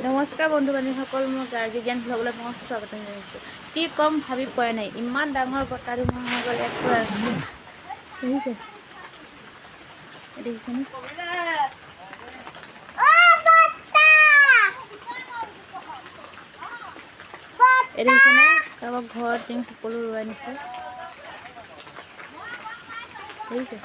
নমস্কাৰ বন্ধু বান্ধৱীসকল, মই গাৰ্গী জ্ঞান ভ্লগলৈ মই স্বাগতম জনাইছোঁ। কি কম ভাবি পোৱা নাই, ইমান ডাঙৰ বতাহ ধুমুহা হৈ গ'ল। দেখিছেনে? দেখিছেনে? কাৰোবাৰ ঘৰৰ টিং সকলো উৰুৱাই নিছে। দেখিছে?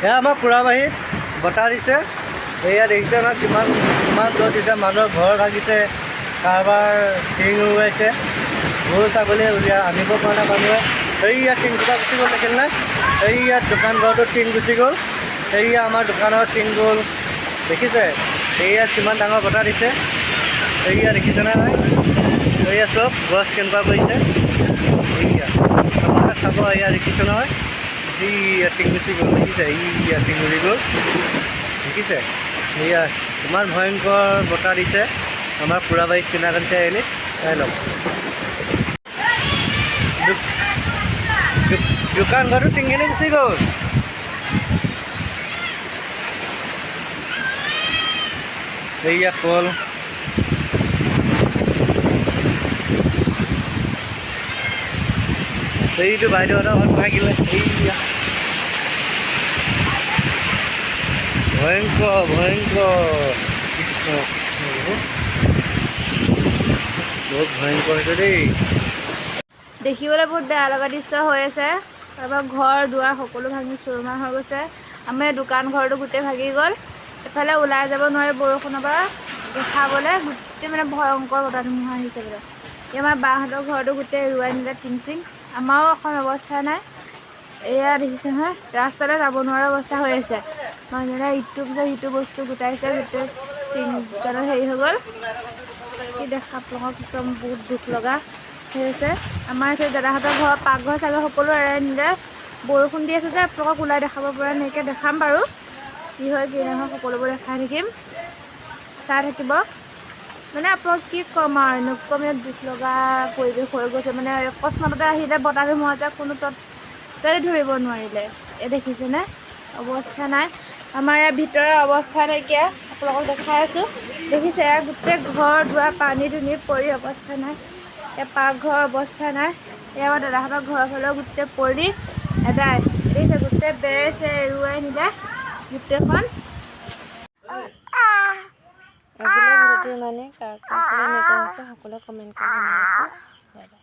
এয়া আমাৰ পুৰাবাহীত বতাহ দিছে। এয়া দেখিছে নহয় কিমান জোৰ দিছে। মানুহৰ ঘৰ ভাগিছে, কাৰোবাৰ টিং উৰুৱাইছে, গৰু ছাগলী আনিব পৰা নাই মানুহে। এইয়া টিং দুটা গুচি গ'ল, দেখিল নাই? এইয়া দোকান ঘৰটোত টিং গুচি গ'ল। এইয়া আমাৰ দোকানৰ টিং গ'ল, দেখিছে? এইয়া কিমান ডাঙৰ বতাহ দিছে। এইয়া দেখিছেনে নাই? এইয়া চব গছ কেনেকুৱা কৰিছে। এইয়া আপোনালোকে চাব, এয়া দেখিছে নহয়? এইয়া টিং গুচি গ'ল, দেখিছে? এইয়া টিং উৰি গ'ল, দেখিছে? এইয়া ইমান ভয়ংকৰ বতাহ দিছে আমাৰ পুৰাবাহী চিনাকান চাৰিআলিত। চাই লওক, দোকান ঘৰটো টিংখিনি গুচি গ'ল। এইয়া কল, এইটো বাইদেউহঁতৰ ঘৰত ভাগিলে। এইয়া ভয়ংকৰ কৃষ্ণ, বহুত ভয়ংকৰ হৈছে দেই। দেখিবলৈ বহুত বেয়া লগা দৃশ্য হৈ আছে। কাৰোবাৰ ঘৰ দুৱাৰ সকলো ভাঙি চুৰমাৰ হৈ গৈছে। আমাৰ দোকান ঘৰটো গোটেই ভাগি গ'ল। এফালে ওলাই যাব নোৱাৰি বৰষুণৰ পৰা দেখাবলৈ, গোটেই মানে ভয়ংকৰ বতাহ ধুমুহা আহিছে বোলে। এই আমাৰ বাহঁতৰ ঘৰটো গোটেই উৰুৱাই নিলে টিং চিং। আমাৰো এখন অৱস্থা নাই। এয়া দেখিছে নহয়, ৰাস্তালৈ যাব নোৱাৰা অৱস্থা হৈ আছে। মানুহজনে ইটোৰ পিছত সিটো বস্তু গোটাইছে, গোটেই টিং দোকানত হেৰি হৈ গ'ল। কি দেখা আপোনালোকক একদম বহুত দুখ লগা হৈ আছে। আমাৰ এইটো দাদাহঁতৰ ঘৰৰ পাকঘৰ চাগৈ সকলো এৰাই নিলে। বৰষুণ দি আছে যে আপোনালোকক ওলাই দেখাব পৰা নাইকিয়া, দেখাম বাৰু কি হয় কি নহয়, সকলোবোৰ দেখাই থাকিম, চাই থাকিব। মানে আপোনালোক কি ক'ম আৰু, এনেকুৱা মানে দুখ লগা পৰিৱেশ হৈ গৈছে। মানে অকস্মাততে আহিলে বতাহ ধুমুহা যে, কোনো তৎ ধৰিব নোৱাৰিলে। এই দেখিছেনে? অৱস্থা নাই। আমাৰ ইয়াৰ ভিতৰৰ অৱস্থা নাইকিয়া, আপোনালোকক দেখাই আছোঁ। দেখিছে গোটেই ঘৰ দুৱাৰ পানী দুনি পৰি অৱস্থা নাই। এই পাকঘৰৰ অৱস্থা নাই। এই আমাৰ দাদাহঁতৰ ঘৰৰ ফালেও গোটেই পৰি এদাই। দেখিছে গোটেই বেৰ চেৰ এৰুৱাই নিলে গোটেইখন। আজিলৈ ভিডিঅ'টো ইমানেই। কাৰ কাৰ ফালে এনেকুৱা হৈছে সকলোৱে কমেণ্ট কৰি জনাইছোঁ। Bye bye.